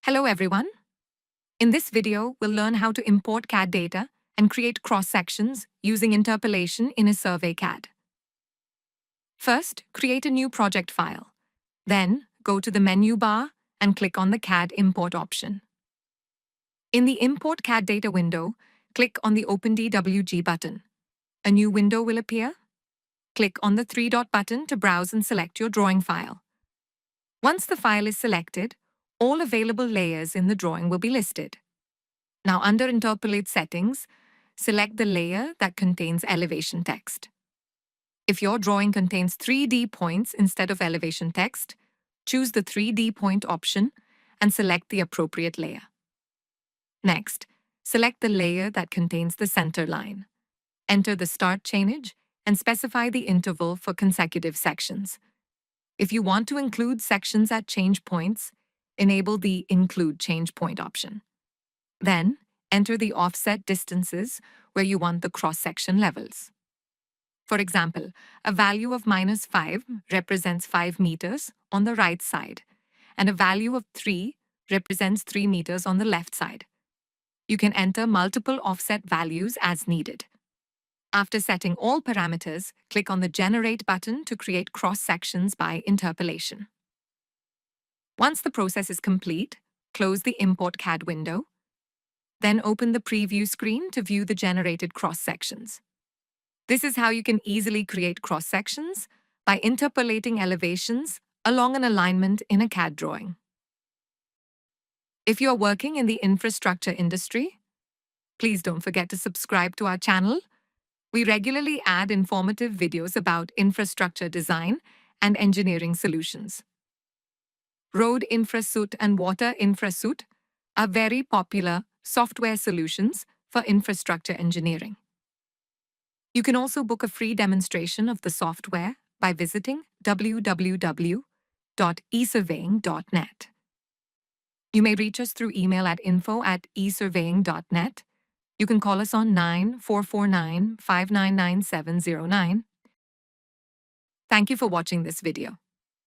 Hello everyone. In this video, we'll learn how to import CAD data and create cross-sections using interpolation in ESurveyCAD. First, create a new project file. Then, go to the menu bar and click on the CAD Import option. In the Import CAD Data window, click on the Open DWG button. A new window will appear. Click on the three-dot button to browse and select your drawing file. Once the file is selected, all available layers in the drawing will be listed. Now, under Interpolate settings, select the layer that contains elevation text. If your drawing contains 3D points instead of elevation text, choose the 3D point option and select the appropriate layer. Next, select the layer that contains the center line. Enter the start chainage and specify the interval for consecutive sections. If you want to include sections at change points, enable the Include Change Point option. Then, enter the offset distances where you want the cross-section levels. For example, a value of -5 represents 5 meters on the right side, and a value of 3 represents 3 meters on the left side. You can enter multiple offset values as needed. After setting all parameters, click on the Generate button to create cross-sections by interpolation. Once the process is complete, close the Import CAD window. Then open the preview screen to view the generated cross-sections. This is how you can easily create cross-sections by interpolating elevations along an alignment in a CAD drawing. If you are working in the infrastructure industry, please don't forget to subscribe to our channel. We regularly add informative videos about infrastructure design and engineering solutions. Road InfraSuite and Water InfraSuite are very popular software solutions for infrastructure engineering. You can also book a free demonstration of the software by visiting www.esurveying.net. You may reach us through email at info@esurveying.net. You can call us on 9449-599709. Thank you for watching this video.